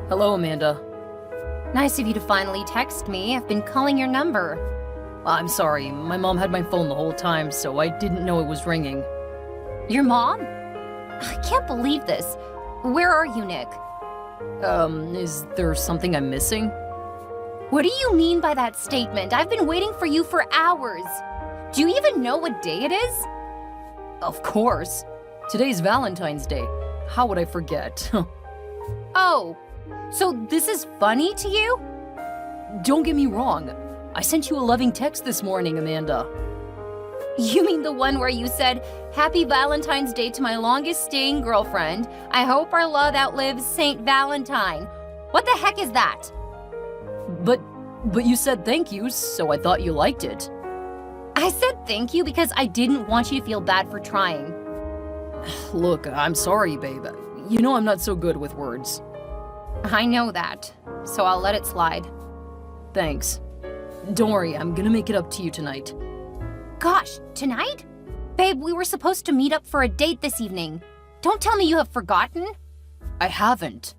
Hello, Amanda. Nice of you to finally text me. I've been calling your number. I'm sorry, my mom had my phone the whole time, so I didn't know it was ringing. Your mom? I can't believe this. Where are you, Nick? Is there something I'm missing? What do you mean by that statement? I've been waiting for you for hours. Do you even know what day it is? Of course. Today's Valentine's Day. How would I forget? Oh, so this is funny to you? Don't get me wrong. I sent you a loving text this morning, Amanda. You mean the one where you said, "Happy Valentine's Day to my longest-staying girlfriend. I hope our love outlives Saint Valentine." What the heck is that? But you said thank you, so I thought you liked it. I said thank you because I didn't want you to feel bad for trying. Look, I'm sorry, babe. You know I'm not so good with words. I know that, so I'll let it slide. Thanks. Don't worry, I'm gonna make it up to you tonight. Gosh, tonight? Babe, we were supposed to meet up for a date this evening. Don't tell me you have forgotten. I haven't.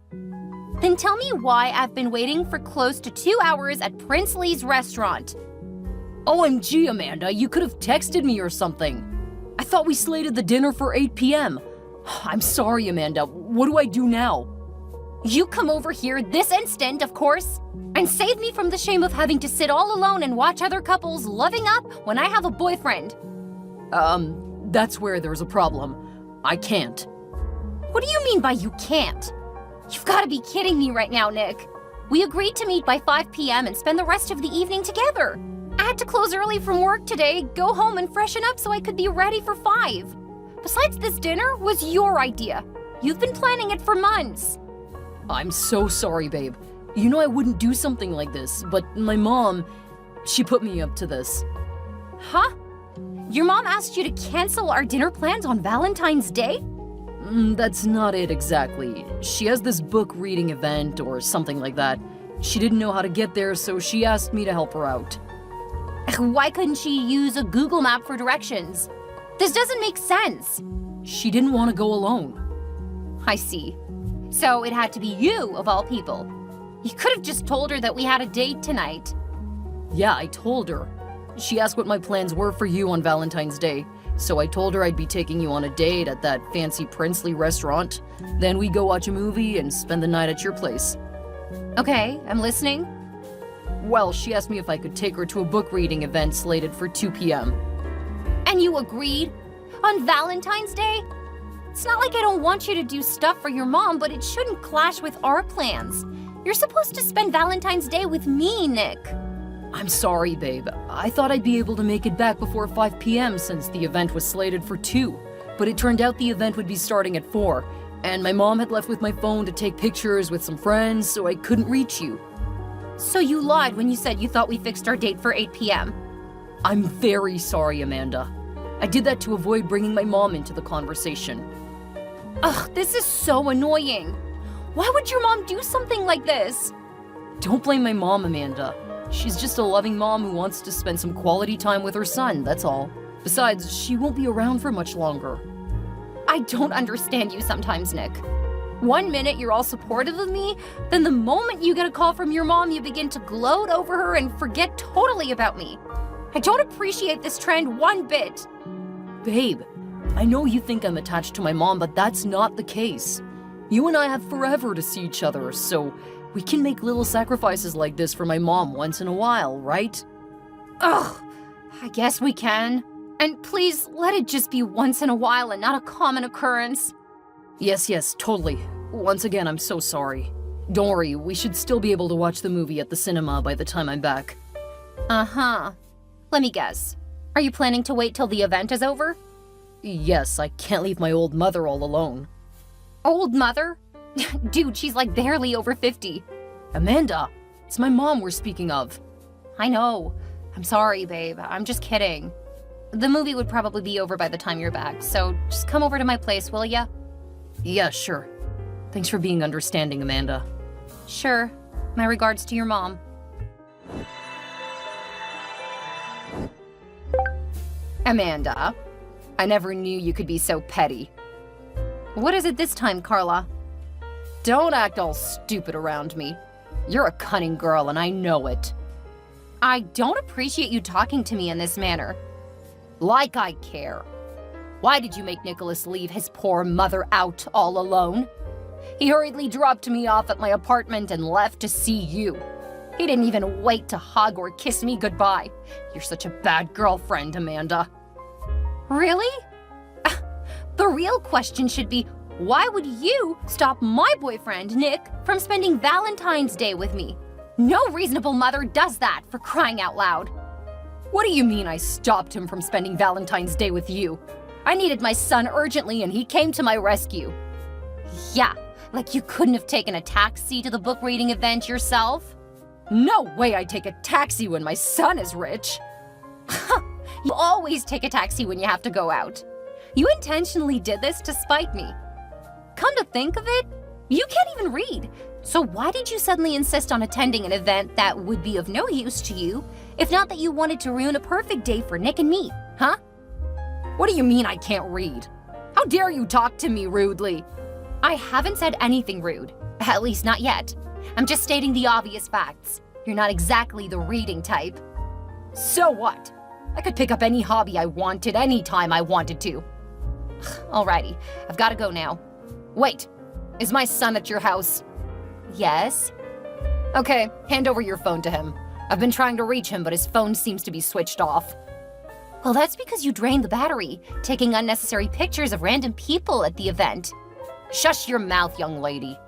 Then tell me why I've been waiting for close to 2 hours at Princely's restaurant. OMG, Amanda, you could have texted me or something. I thought we slated the dinner for 8 p.m. I'm sorry, Amanda. What do I do now? You come over here this instant, of course, and save me from the shame of having to sit all alone and watch other couples loving up when I have a boyfriend. That's where there's a problem. I can't. What do you mean by you can't? You've got to be kidding me right now, Nick. We agreed to meet by 5 p.m. and spend the rest of the evening together. I had to close early from work today, go home and freshen up so I could be ready for 5. Besides, this dinner was your idea. You've been planning it for months. I'm so sorry, babe. You know I wouldn't do something like this, but my mom, she put me up to this. Huh? Your mom asked you to cancel our dinner plans on Valentine's Day? That's not it exactly. She has this book reading event or something like that. She didn't know how to get there, so she asked me to help her out. Why couldn't she use a Google map for directions? This doesn't make sense. She didn't want to go alone. I see. So it had to be you, of all people. You could have just told her that we had a date tonight. Yeah, I told her. She asked what my plans were for you on Valentine's Day, so I told her I'd be taking you on a date at that fancy Princely restaurant. Then we'd go watch a movie and spend the night at your place. Okay, I'm listening. Well, she asked me if I could take her to a book reading event slated for 2 p.m. And you agreed? On Valentine's Day? It's not like I don't want you to do stuff for your mom, but it shouldn't clash with our plans. You're supposed to spend Valentine's Day with me, Nick. I'm sorry, babe. I thought I'd be able to make it back before 5 p.m. since the event was slated for 2. But it turned out the event would be starting at 4, and my mom had left with my phone to take pictures with some friends, so I couldn't reach you. So you lied when you said you thought we fixed our date for 8 p.m. I'm very sorry, Amanda. I did that to avoid bringing my mom into the conversation. Ugh, this is so annoying. Why would your mom do something like this? Don't blame my mom, Amanda. She's just a loving mom who wants to spend some quality time with her son, that's all. Besides, she won't be around for much longer. I don't understand you sometimes, Nick. 1 minute you're all supportive of me, then the moment you get a call from your mom, you begin to gloat over her and forget totally about me. I don't appreciate this trend one bit. Babe, I know you think I'm attached to my mom, but that's not the case. You and I have forever to see each other, so we can make little sacrifices like this for my mom once in a while, right? Ugh, I guess we can. And please, let it just be once in a while and not a common occurrence. Yes, totally. Once again, I'm so sorry. Don't worry, we should still be able to watch the movie at the cinema by the time I'm back. Uh-huh. Let me guess. Are you planning to wait till the event is over? Yes, I can't leave my old mother all alone. Old mother? Dude, she's like barely over 50. Amanda, it's my mom we're speaking of. I know. I'm sorry, babe. I'm just kidding. The movie would probably be over by the time you're back, so just come over to my place, will ya? Yeah, sure. Thanks for being understanding, Amanda. Sure. My regards to your mom. Amanda, I never knew you could be so petty. What is it this time, Carla? Don't act all stupid around me. You're a cunning girl and I know it. I don't appreciate you talking to me in this manner. Like I care. Why did you make Nicholas leave his poor mother out all alone? He hurriedly dropped me off at my apartment and left to see you. He didn't even wait to hug or kiss me goodbye. You're such a bad girlfriend, Amanda. Really? The real question should be, why would you stop my boyfriend, Nick, from spending Valentine's Day with me? No reasonable mother does that, for crying out loud. What do you mean I stopped him from spending Valentine's Day with you? I needed my son urgently and he came to my rescue. Yeah, like you couldn't have taken a taxi to the book reading event yourself? No way I'd take a taxi when my son is rich. You always take a taxi when you have to go out. You intentionally did this to spite me. Come to think of it, you can't even read. So why did you suddenly insist on attending an event that would be of no use to you, if not that you wanted to ruin a perfect day for Nick and me, huh? What do you mean I can't read? How dare you talk to me rudely? I haven't said anything rude, at least not yet. I'm just stating the obvious facts. You're not exactly the reading type. So what? I could pick up any hobby I wanted anytime I wanted to. Alrighty, I've got to go now. Wait, is my son at your house? Yes? Okay, hand over your phone to him. I've been trying to reach him, but his phone seems to be switched off. Well, that's because you drained the battery, taking unnecessary pictures of random people at the event. Shush your mouth, young lady.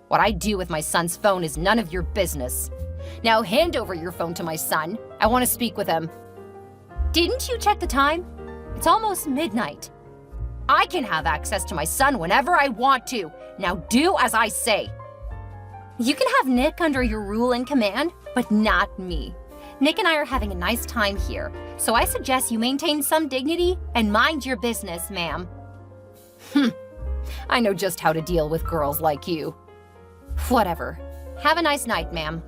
What I do with my son's phone is none of your business. Now hand over your phone to my son. I want to speak with him. Didn't you check the time? It's almost midnight. I can have access to my son whenever I want to. Now do as I say. You can have Nick under your rule and command, but not me. Nick and I are having a nice time here, so I suggest you maintain some dignity and mind your business, ma'am. I know just how to deal with girls like you. Whatever. Have a nice night, ma'am.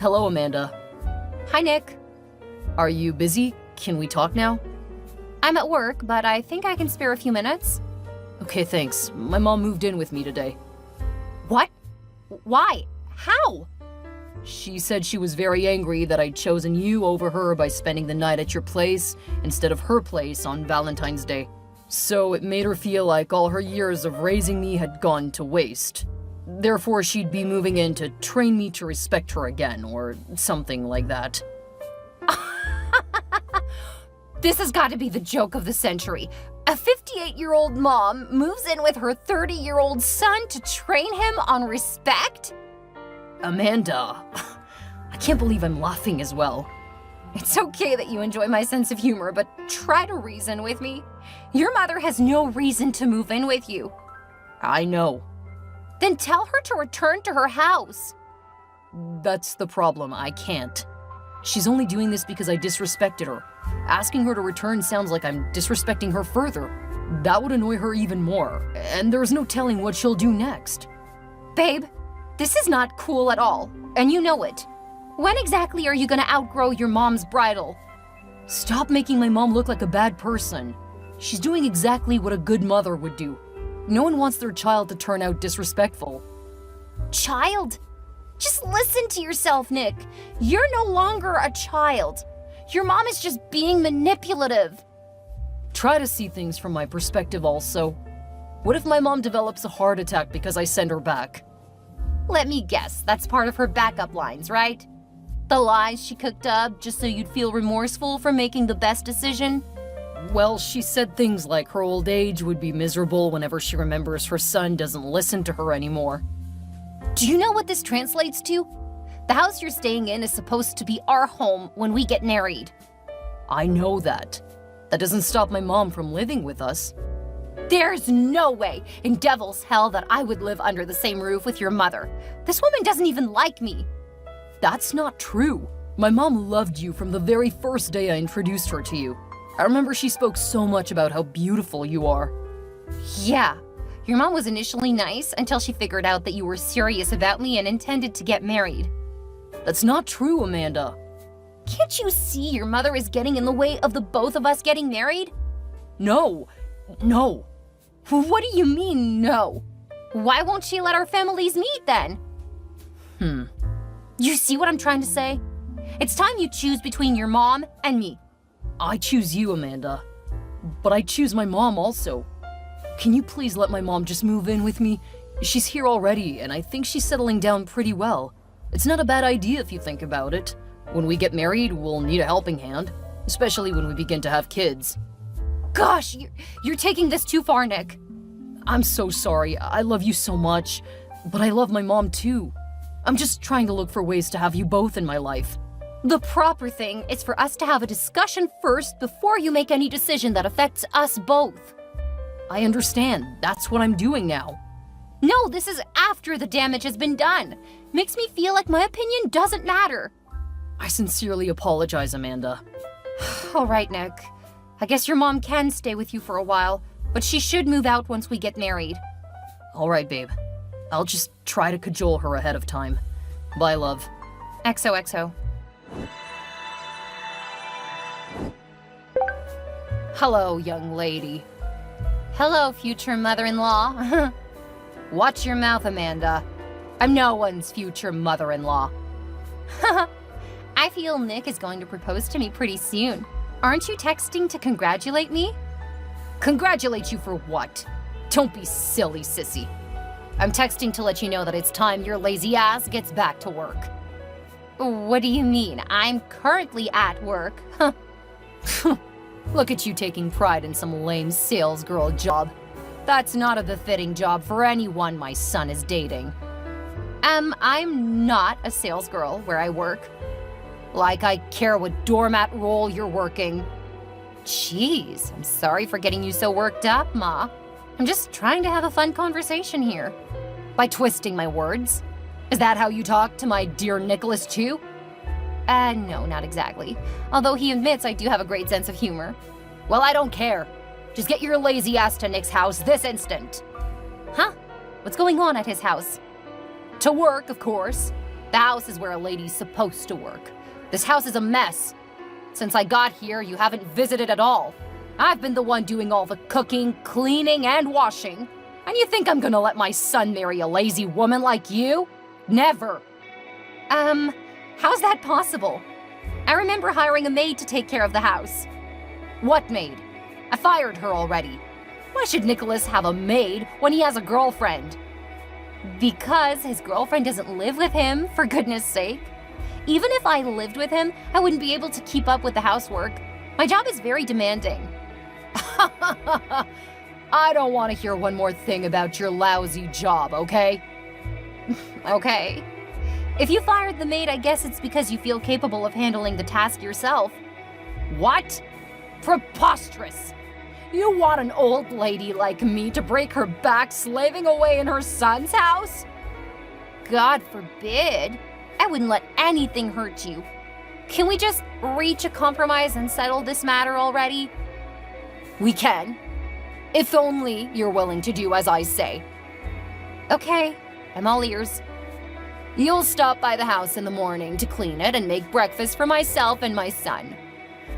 Hello, Amanda. Hi, Nick. Are you busy? Can we talk now? I'm at work, but I think I can spare a few minutes. Okay, thanks. My mom moved in with me today. What? Why? How? She said she was very angry that I'd chosen you over her by spending the night at your place instead of her place on Valentine's Day. So it made her feel like all her years of raising me had gone to waste. Therefore, she'd be moving in to train me to respect her again, or something like that. This has got to be the joke of the century. A 58-year-old mom moves in with her 30-year-old son to train him on respect? Amanda, I can't believe I'm laughing as well. It's okay that you enjoy my sense of humor, but try to reason with me. Your mother has no reason to move in with you. I know. Then tell her to return to her house. That's the problem, I can't. She's only doing this because I disrespected her. Asking her to return sounds like I'm disrespecting her further. That would annoy her even more, and there's no telling what she'll do next. Babe, this is not cool at all, and you know it. When exactly are you gonna outgrow your mom's bridal? Stop making my mom look like a bad person. She's doing exactly what a good mother would do. No one wants their child to turn out disrespectful. Child? Just listen to yourself, Nick. You're no longer a child. Your mom is just being manipulative. Try to see things from my perspective also. What if my mom develops a heart attack because I send her back? Let me guess, that's part of her backup lines, right? The lies she cooked up just so you'd feel remorseful for making the best decision? Well, she said things like her old age would be miserable whenever she remembers her son doesn't listen to her anymore. Do you know what this translates to? The house you're staying in is supposed to be our home when we get married. I know that. That doesn't stop my mom from living with us. There's no way in devil's hell that I would live under the same roof with your mother. This woman doesn't even like me. That's not true. My mom loved you from the very first day I introduced her to you. I remember she spoke so much about how beautiful you are. Yeah, your mom was initially nice until she figured out that you were serious about me and intended to get married. That's not true, Amanda. Can't you see your mother is getting in the way of the both of us getting married? No, No. What do you mean, no? Why won't she let our families meet then? You see what I'm trying to say? It's time you choose between your mom and me. I choose you, Amanda. But I choose my mom also. Can you please let my mom just move in with me? She's here already, and I think she's settling down pretty well. It's not a bad idea if you think about it. When we get married, we'll need a helping hand, especially when we begin to have kids. Gosh, you're taking this too far, Nick. I'm so sorry. I love you so much, but I love my mom too. I'm just trying to look for ways to have you both in my life. The proper thing is for us to have a discussion first before you make any decision that affects us both. I understand. That's what I'm doing now. No, this is after the damage has been done. Makes me feel like my opinion doesn't matter. I sincerely apologize, Amanda. All right, Nick. I guess your mom can stay with you for a while, but she should move out once we get married. All right, babe. I'll just try to cajole her ahead of time. Bye, love. XOXO. Hello, young lady. Hello, future mother-in-law. Watch your mouth, Amanda. I'm no one's future mother-in-law. I feel Nick is going to propose to me pretty soon. Aren't you texting to congratulate me? Congratulate you for what? Don't be silly, sissy. I'm texting to let you know that it's time your lazy ass gets back to work. What do you mean? I'm currently at work. Look at you taking pride in some lame sales girl job. That's not a befitting job for anyone my son is dating. I'm not a salesgirl where I work. Like I care what doormat role you're working. Jeez, I'm sorry for getting you so worked up, Ma. I'm just trying to have a fun conversation here. By twisting my words? Is that how you talk to my dear Nicholas too? No, not exactly. Although he admits I do have a great sense of humor. Well, I don't care. Just get your lazy ass to Nick's house this instant. Huh? What's going on at his house? To work, of course. The house is where a lady's supposed to work. This house is a mess. Since I got here, you haven't visited at all. I've been the one doing all the cooking, cleaning, and washing. And you think I'm gonna let my son marry a lazy woman like you? Never. How's that possible? I remember hiring a maid to take care of the house. What maid? I fired her already. Why should Nicholas have a maid when he has a girlfriend? Because his girlfriend doesn't live with him, for goodness sake. Even if I lived with him, I wouldn't be able to keep up with the housework. My job is very demanding. I don't want to hear one more thing about your lousy job, okay? Okay. If you fired the maid, I guess it's because you feel capable of handling the task yourself. What? Preposterous! You want an old lady like me to break her back slaving away in her son's house? God forbid. I wouldn't let anything hurt you. Can we just reach a compromise and settle this matter already? We can. If only you're willing to do as I say. Okay, I'm all ears. You'll stop by the house in the morning to clean it and make breakfast for myself and my son.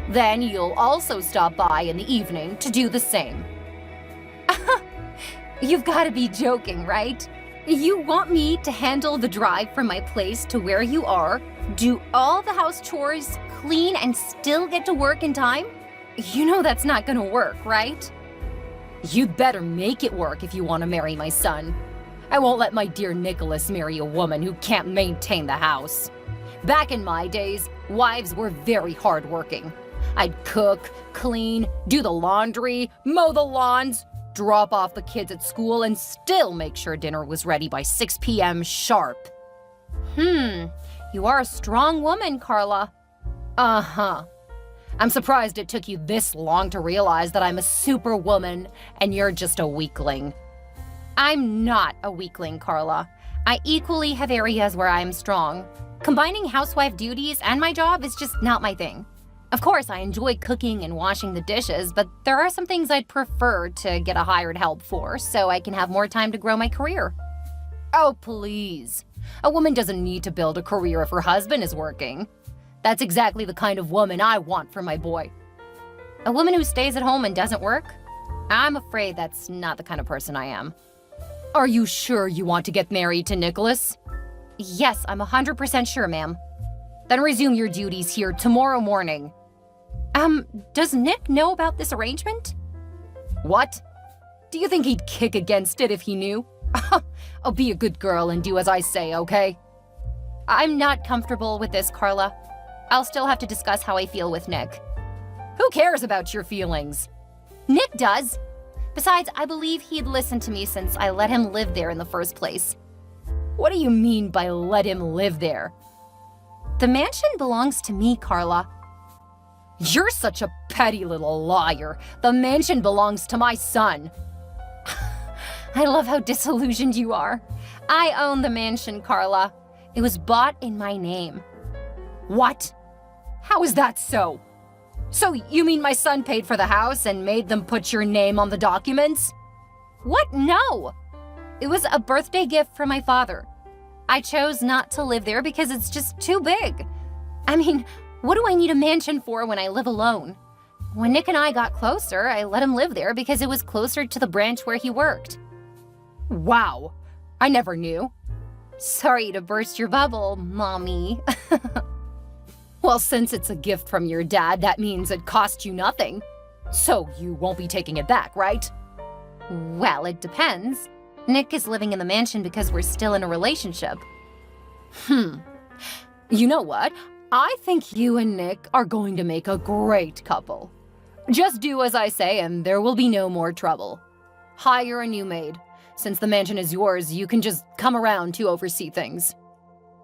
Then you'll also stop by in the evening to do the same. You've got to be joking, right? You want me to handle the drive from my place to where you are, do all the house chores, clean, and still get to work in time? You know that's not gonna work, right? You'd better make it work if you want to marry my son. I won't let my dear Nicholas marry a woman who can't maintain the house. Back in my days, wives were very hardworking. I'd cook, clean, do the laundry, mow the lawns, drop off the kids at school, and still make sure dinner was ready by 6 p.m. sharp. You are a strong woman, Carla. Uh-huh. I'm surprised it took you this long to realize that I'm a superwoman and you're just a weakling. I'm not a weakling, Carla. I equally have areas where I'm strong. Combining housewife duties and my job is just not my thing. Of course, I enjoy cooking and washing the dishes, but there are some things I'd prefer to get a hired help for so I can have more time to grow my career. Oh, please. A woman doesn't need to build a career if her husband is working. That's exactly the kind of woman I want for my boy. A woman who stays at home and doesn't work? I'm afraid that's not the kind of person I am. Are you sure you want to get married to Nicholas? Yes, I'm 100% sure, ma'am. Then resume your duties here tomorrow morning. Does Nick know about this arrangement? What? Do you think he'd kick against it if he knew? I'll be a good girl and do as I say, okay? I'm not comfortable with this, Carla. I'll still have to discuss how I feel with Nick. Who cares about your feelings? Nick does. Besides, I believe he'd listen to me since I let him live there in the first place. What do you mean by let him live there? The mansion belongs to me, Carla. You're such a petty little liar. The mansion belongs to my son. I love how disillusioned you are. I own the mansion, Carla. It was bought in my name. What? How is that so? So you mean my son paid for the house and made them put your name on the documents? What? No! It was a birthday gift from my father. I chose not to live there because it's just too big. I mean, what do I need a mansion for when I live alone? When Nick and I got closer, I let him live there because it was closer to the branch where he worked. Wow, I never knew. Sorry to burst your bubble, Mommy. Well, since it's a gift from your dad, that means it cost you nothing. So you won't be taking it back, right? Well, it depends. Nick is living in the mansion because we're still in a relationship. You know what? I think you and Nick are going to make a great couple. Just do as I say and there will be no more trouble. Hire a new maid. Since the mansion is yours, you can just come around to oversee things.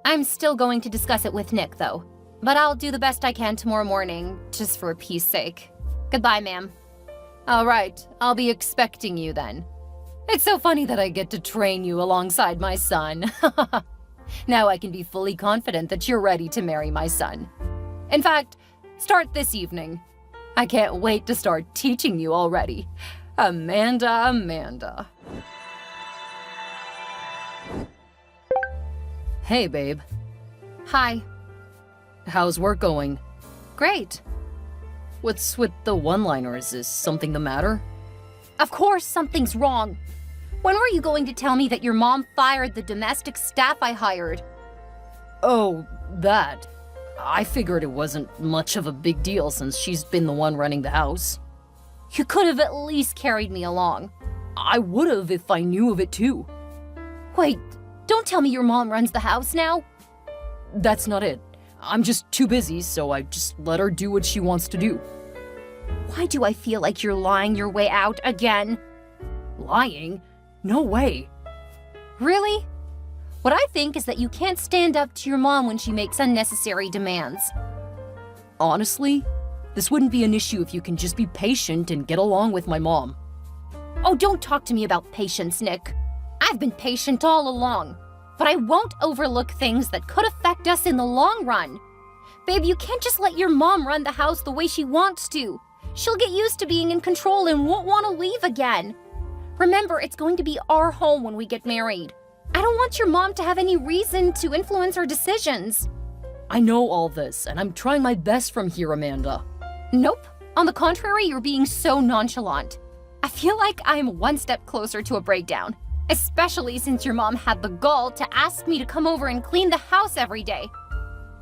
I'm still going to discuss it with Nick, though. But I'll do the best I can tomorrow morning, just for peace sake. Goodbye, ma'am. All right, I'll be expecting you then. It's so funny that I get to train you alongside my son. Now I can be fully confident that you're ready to marry my son. In fact, start this evening. I can't wait to start teaching you already. Amanda. Hey, babe. Hi. How's work going? Great. What's with the one-liners? Is something the matter? Of course something's wrong. When were you going to tell me that your mom fired the domestic staff I hired? Oh, that. I figured it wasn't much of a big deal since she's been the one running the house. You could have at least carried me along. I would've if I knew of it too. Wait, don't tell me your mom runs the house now? That's not it. I'm just too busy, so I just let her do what she wants to do. Why do I feel like you're lying your way out again? Lying? No way. Really? What I think is that you can't stand up to your mom when she makes unnecessary demands. Honestly, this wouldn't be an issue if you can just be patient and get along with my mom. Oh, don't talk to me about patience, Nick. I've been patient all along, but I won't overlook things that could affect us in the long run. Babe, you can't just let your mom run the house the way she wants to. She'll get used to being in control and won't want to leave again. Remember, it's going to be our home when we get married. I don't want your mom to have any reason to influence our decisions. I know all this, and I'm trying my best from here, Amanda. Nope. On the contrary, you're being so nonchalant. I feel like I'm one step closer to a breakdown, especially since your mom had the gall to ask me to come over and clean the house every day.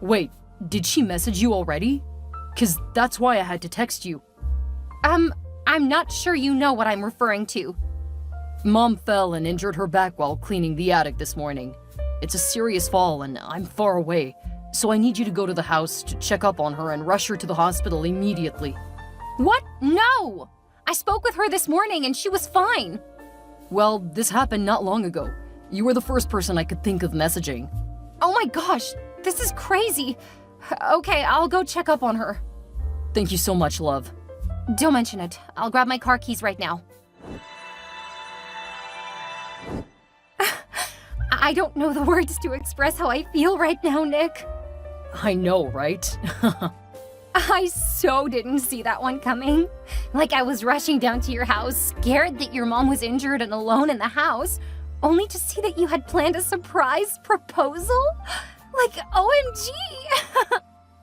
Wait, did she message you already? 'Cause that's why I had to text you. I'm not sure you know what I'm referring to. Mom fell and injured her back while cleaning the attic this morning. It's a serious fall and I'm far away, so I need you to go to the house to check up on her and rush her to the hospital immediately. What? No! I spoke with her this morning and she was fine. Well, this happened not long ago. You were the first person I could think of messaging. Oh my gosh, this is crazy. Okay, I'll go check up on her. Thank you so much, love. Don't mention it. I'll grab my car keys right now. I don't know the words to express how I feel right now, Nick. I know, right? I so didn't see that one coming. Like I was rushing down to your house, scared that your mom was injured and alone in the house, only to see that you had planned a surprise proposal? Like, OMG!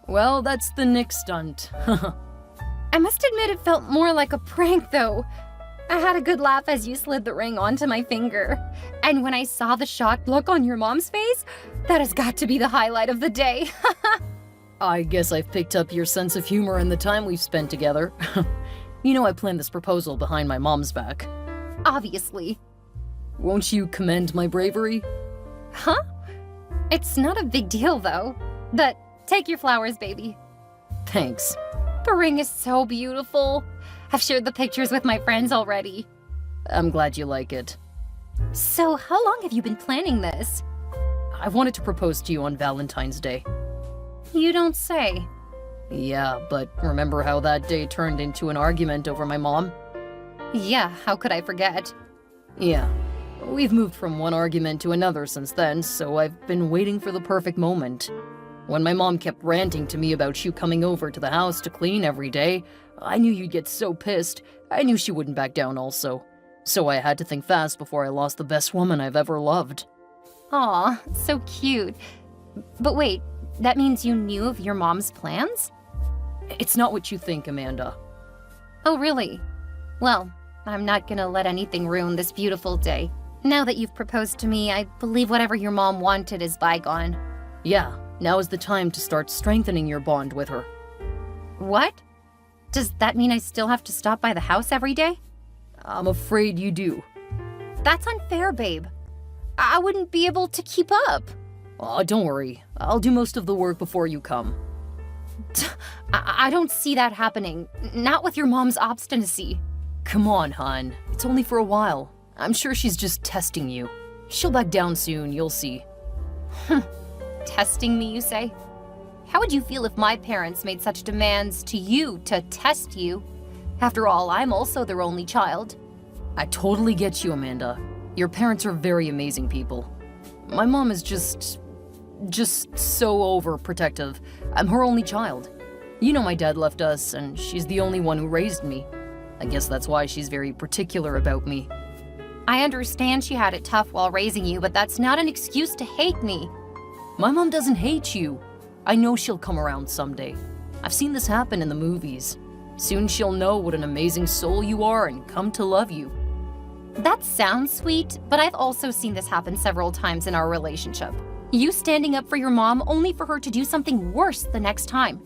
Well, that's the Nick stunt. I must admit it felt more like a prank, though. I had a good laugh as you slid the ring onto my finger. And when I saw the shocked look on your mom's face, that has got to be the highlight of the day. I guess I've picked up your sense of humor in the time we've spent together. You know I planned this proposal behind my mom's back. Obviously. Won't you commend my bravery? Huh? It's not a big deal, though. But take your flowers, baby. Thanks. The ring is so beautiful. I've shared the pictures with my friends already. I'm glad you like it. So, how long have you been planning this? I wanted to propose to you on Valentine's Day. You don't say. Yeah, but remember how that day turned into an argument over my mom? Yeah, how could I forget? Yeah. We've moved from one argument to another since then, so I've been waiting for the perfect moment. When my mom kept ranting to me about you coming over to the house to clean every day, I knew you'd get so pissed. I knew she wouldn't back down also. So I had to think fast before I lost the best woman I've ever loved. Aw, so cute. But wait, that means you knew of your mom's plans? It's not what you think, Amanda. Oh, really? Well, I'm not gonna let anything ruin this beautiful day. Now that you've proposed to me, I believe whatever your mom wanted is bygone. Yeah, now is the time to start strengthening your bond with her. What? Does that mean I still have to stop by the house every day? I'm afraid you do. That's unfair, babe. I wouldn't be able to keep up. Oh, don't worry. I'll do most of the work before you come. I don't see that happening. Not with your mom's obstinacy. Come on, hon. It's only for a while. I'm sure she's just testing you. She'll back down soon, you'll see. Testing me, you say? How would you feel if my parents made such demands to you to test you? After all, I'm also their only child. I totally get you, Amanda. Your parents are very amazing people. My mom is just so overprotective. I'm her only child. You know my dad left us, and she's the only one who raised me. I guess that's why she's very particular about me. I understand she had it tough while raising you, but that's not an excuse to hate me. My mom doesn't hate you. I know she'll come around someday. I've seen this happen in the movies. Soon she'll know what an amazing soul you are and come to love you. That sounds sweet, but I've also seen this happen several times in our relationship. You standing up for your mom only for her to do something worse the next time.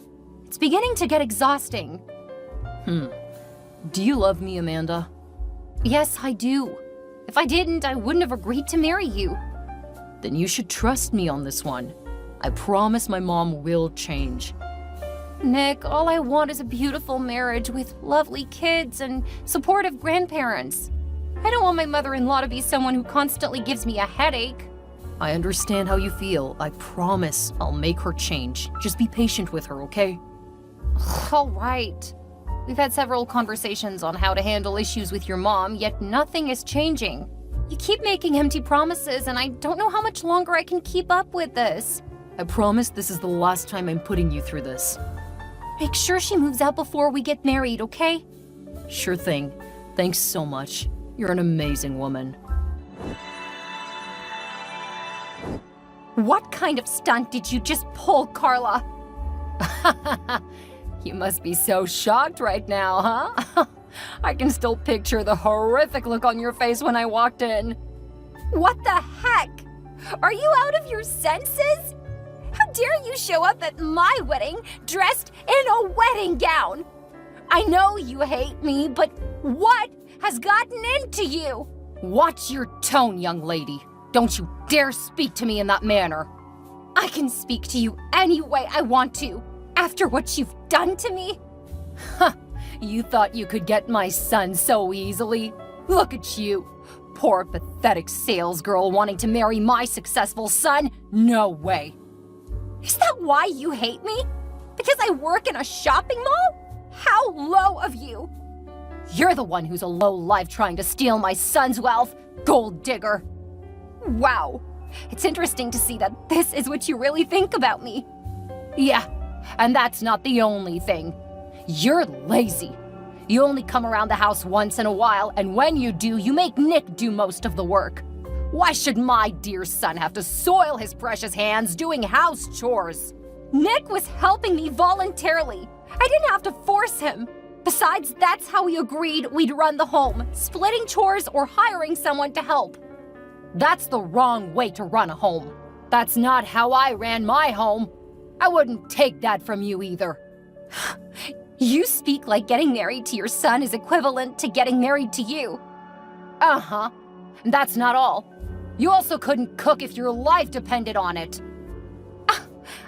It's beginning to get exhausting. Do you love me, Amanda? Yes, I do. If I didn't, I wouldn't have agreed to marry you. Then you should trust me on this one. I promise my mom will change. Nick, all I want is a beautiful marriage with lovely kids and supportive grandparents. I don't want my mother-in-law to be someone who constantly gives me a headache. I understand how you feel. I promise I'll make her change. Just be patient with her, okay? All right. We've had several conversations on how to handle issues with your mom, yet nothing is changing. You keep making empty promises, and I don't know how much longer I can keep up with this. I promise this is the last time I'm putting you through this. Make sure she moves out before we get married, okay? Sure thing. Thanks so much. You're an amazing woman. What kind of stunt did you just pull, Carla? You must be so shocked right now, huh? I can still picture the horrific look on your face when I walked in. What the heck? Are you out of your senses? How dare you show up at my wedding dressed in a wedding gown? I know you hate me, but what has gotten into you? Watch your tone, young lady. Don't you dare speak to me in that manner. I can speak to you any way I want to, after what you've done to me. Huh, you thought you could get my son so easily? Look at you. Poor, pathetic salesgirl wanting to marry my successful son? No way. Is that why you hate me? Because I work in a shopping mall? How low of you! You're the one who's a low-life trying to steal my son's wealth, gold digger. Wow. It's interesting to see that this is what you really think about me. Yeah, and that's not the only thing. You're lazy. You only come around the house once in a while, and when you do, you make Nick do most of the work. Why should my dear son have to soil his precious hands doing house chores? Nick was helping me voluntarily. I didn't have to force him. Besides, that's how we agreed we'd run the home, splitting chores or hiring someone to help. That's the wrong way to run a home. That's not how I ran my home. I wouldn't take that from you either. You speak like getting married to your son is equivalent to getting married to you. Uh-huh. That's not all. You also couldn't cook if your life depended on it.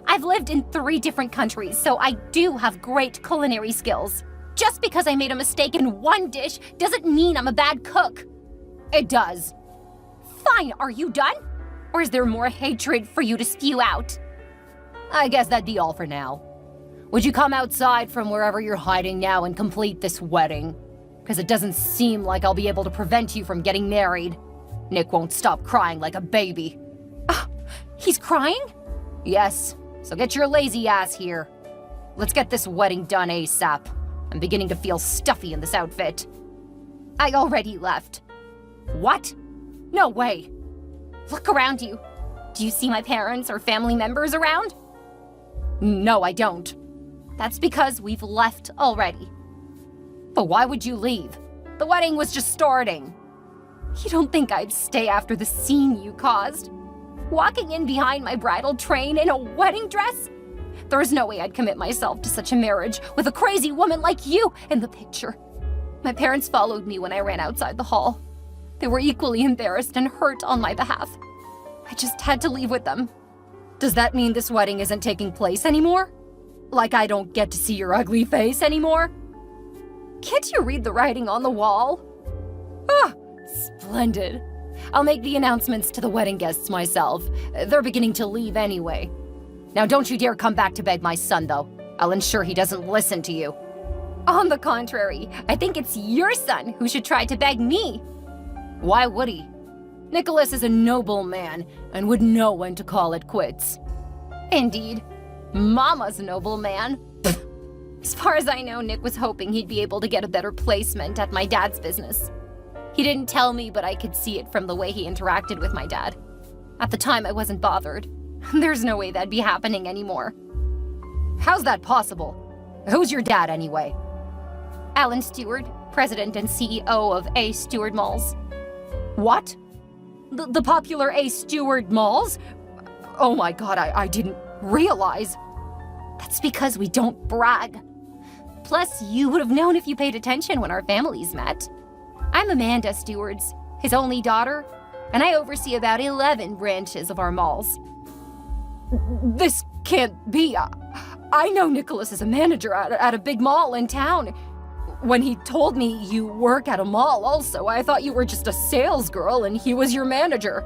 I've lived in 3 different countries, so I do have great culinary skills. Just because I made a mistake in one dish doesn't mean I'm a bad cook. It does. Fine, are you done? Or is there more hatred for you to spew out? I guess that'd be all for now. Would you come outside from wherever you're hiding now and complete this wedding? Because it doesn't seem like I'll be able to prevent you from getting married. Nick won't stop crying like a baby. He's crying? Yes, so get your lazy ass here. Let's get this wedding done ASAP. I'm beginning to feel stuffy in this outfit. I already left. What? No way. Look around you. Do you see my parents or family members around? No, I don't. That's because we've left already. But why would you leave? The wedding was just starting. You don't think I'd stay after the scene you caused? Walking in behind my bridal train in a wedding dress? There's no way I'd commit myself to such a marriage with a crazy woman like you in the picture. My parents followed me when I ran outside the hall. They were equally embarrassed and hurt on my behalf. I just had to leave with them. Does that mean this wedding isn't taking place anymore? Like I don't get to see your ugly face anymore? Can't you read the writing on the wall? Splendid. I'll make the announcements to the wedding guests myself. They're beginning to leave anyway. Now don't you dare come back to beg my son, though. I'll ensure he doesn't listen to you. On the contrary, I think it's your son who should try to beg me. Why would he? Nicholas is a noble man and would know when to call it quits. Indeed. Mama's a noble man. As far as I know, Nick was hoping he'd be able to get a better placement at my dad's business. He didn't tell me, but I could see it from the way he interacted with my dad. At the time, I wasn't bothered. There's no way that'd be happening anymore. How's that possible? Who's your dad, anyway? Alan Stewart, president and CEO of A. Stewart Malls. What? The popular A. Stewart Malls? Oh my god, I didn't realize. That's because we don't brag. Plus, you would have known if you paid attention when our families met. I'm Amanda Stewart's, his only daughter, and I oversee about 11 branches of our malls. This can't be. I know Nicholas is a manager at a big mall in town. When he told me you work at a mall also, I thought you were just a sales girl and he was your manager.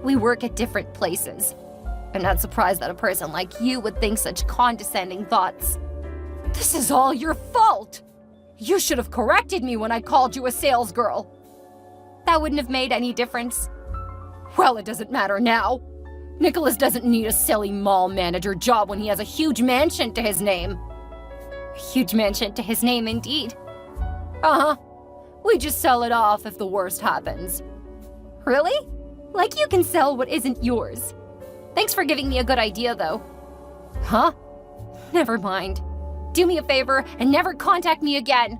We work at different places. I'm not surprised that a person like you would think such condescending thoughts. This is all your fault! You should have corrected me when I called you a sales girl. That wouldn't have made any difference. Well, it doesn't matter now. Nicholas doesn't need a silly mall manager job when he has a huge mansion to his name. A huge mansion to his name, indeed. Uh-huh. We just sell it off if the worst happens. Really? Like you can sell what isn't yours. Thanks for giving me a good idea, though. Huh? Never mind. Do me a favor and never contact me again.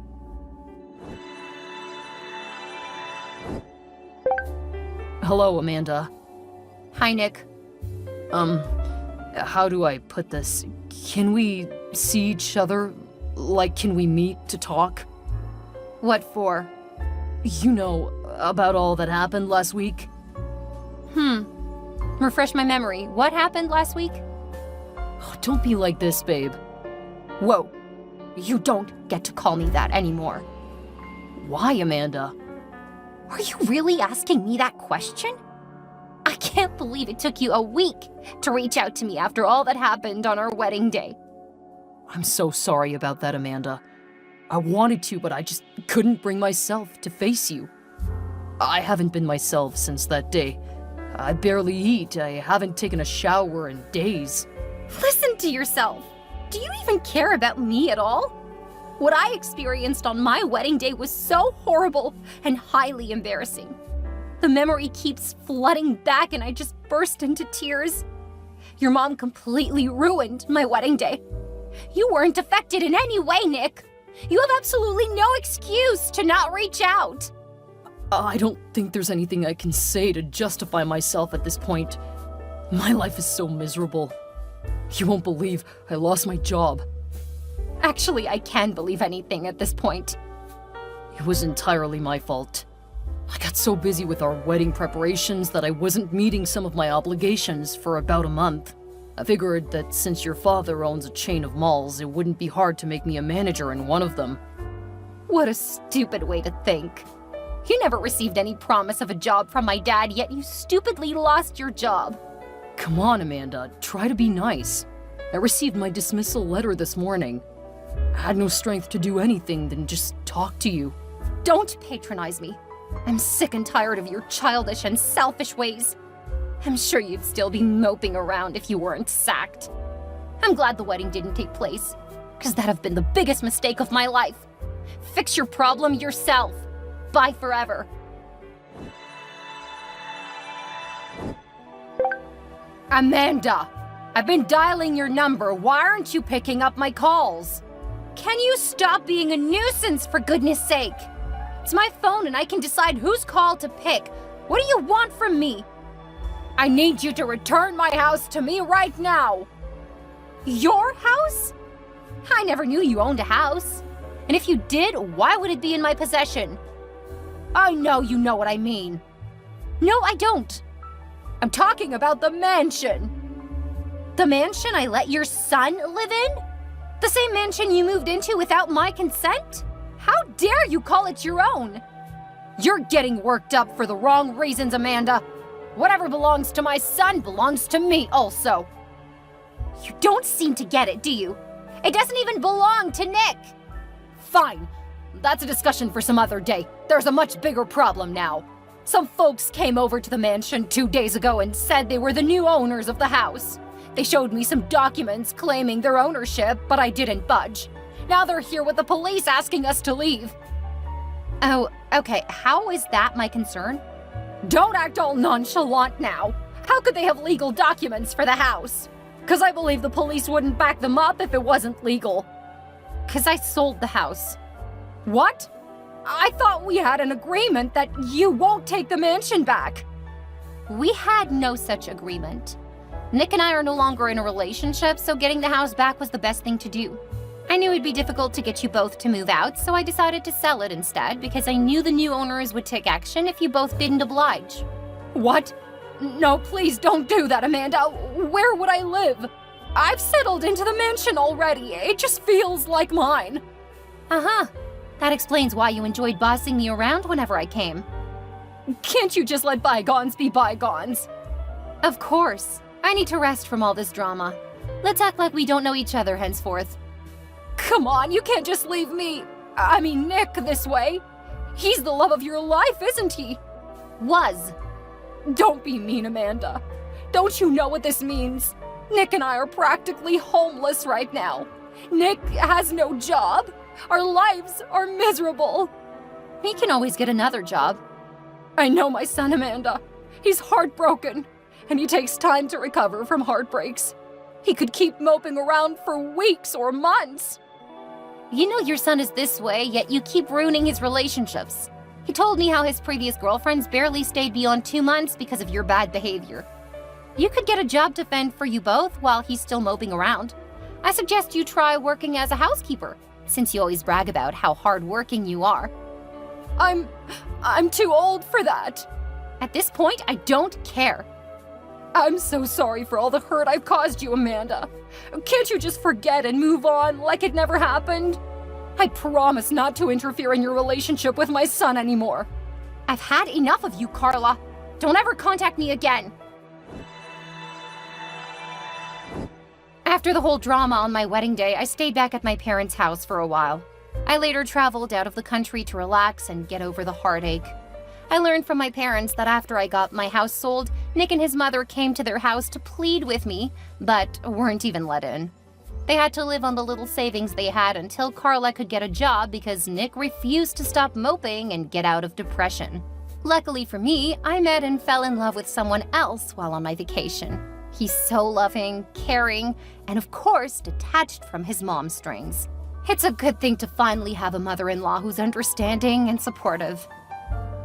Hello, Amanda. Hi, Nick. How do I put this? Can we see each other? Like, can we meet to talk? What for? You know, about all that happened last week. Refresh my memory. What happened last week? Oh, don't be like this, babe. Whoa. You don't get to call me that anymore. Why, Amanda? Are you really asking me that question? I can't believe it took you a week to reach out to me after all that happened on our wedding day. I'm so sorry about that, Amanda. I wanted to, but I just couldn't bring myself to face you. I haven't been myself since that day. I barely eat. I haven't taken a shower in days. Listen to yourself. Do you even care about me at all? What I experienced on my wedding day was so horrible and highly embarrassing. The memory keeps flooding back and I just burst into tears. Your mom completely ruined my wedding day. You weren't affected in any way, Nick. You have absolutely no excuse to not reach out. I don't think there's anything I can say to justify myself at this point. My life is so miserable. You won't believe I lost my job. Actually, I can believe anything at this point. It was entirely my fault. I got so busy with our wedding preparations that I wasn't meeting some of my obligations for about a month. I figured that since your father owns a chain of malls, it wouldn't be hard to make me a manager in one of them. What a stupid way to think. You never received any promise of a job from my dad, yet you stupidly lost your job. Come on, Amanda, try to be nice. I received my dismissal letter this morning. I had no strength to do anything than just talk to you. Don't patronize me. I'm sick and tired of your childish and selfish ways. I'm sure you'd still be moping around if you weren't sacked. I'm glad the wedding didn't take place, because that'd have been the biggest mistake of my life. Fix your problem yourself. Bye forever. Amanda, I've been dialing your number. Why aren't you picking up my calls? Can you stop being a nuisance, for goodness sake? It's my phone and I can decide whose call to pick. What do you want from me? I need you to return my house to me right now. Your house? I never knew you owned a house. And if you did, why would it be in my possession? I know you know what I mean. No, I don't. I'm talking about the mansion. The mansion I let your son live in? The same mansion you moved into without my consent? How dare you call it your own? You're getting worked up for the wrong reasons, Amanda. Whatever belongs to my son belongs to me also. You don't seem to get it, do you? It doesn't even belong to Nick. Fine. That's a discussion for some other day. There's a much bigger problem now. Some folks came over to the mansion 2 days ago and said they were the new owners of the house. They showed me some documents claiming their ownership, but I didn't budge. Now they're here with the police asking us to leave. Oh, okay. How is that my concern? Don't act all nonchalant now. How could they have legal documents for the house? 'Cause I believe the police wouldn't back them up if it wasn't legal. 'Cause I sold the house. What? I thought we had an agreement that you won't take the mansion back. We had no such agreement. Nick and I are no longer in a relationship, so getting the house back was the best thing to do. I knew it'd be difficult to get you both to move out, so I decided to sell it instead because I knew the new owners would take action if you both didn't oblige. What? No, please don't do that, Amanda. Where would I live? I've settled into the mansion already. It just feels like mine. Uh-huh. That explains why you enjoyed bossing me around whenever I came. Can't you just let bygones be bygones? Of course. I need to rest from all this drama. Let's act like we don't know each other henceforth. Come on, you can't just leave Nick this way. He's the love of your life, isn't he? Was. Don't be mean, Amanda. Don't you know what this means? Nick and I are practically homeless right now. Nick has no job. Our lives are miserable. He can always get another job. I know my son, Amanda. He's heartbroken, and he takes time to recover from heartbreaks. He could keep moping around for weeks or months. You know your son is this way, yet you keep ruining his relationships. He told me how his previous girlfriends barely stayed beyond 2 months because of your bad behavior. You could get a job to fend for you both while he's still moping around. I suggest you try working as a housekeeper, since you always brag about how hardworking you are. I'm too old for that. At this point, I don't care. I'm so sorry for all the hurt I've caused you, Amanda. Can't you just forget and move on like it never happened? I promise not to interfere in your relationship with my son anymore. I've had enough of you, Carla. Don't ever contact me again. After the whole drama on my wedding day, I stayed back at my parents' house for a while. I later traveled out of the country to relax and get over the heartache. I learned from my parents that after I got my house sold, Nick and his mother came to their house to plead with me, but weren't even let in. They had to live on the little savings they had until Carla could get a job because Nick refused to stop moping and get out of depression. Luckily for me, I met and fell in love with someone else while on my vacation. He's so loving, caring, and of course, detached from his mom's strings. It's a good thing to finally have a mother-in-law who's understanding and supportive.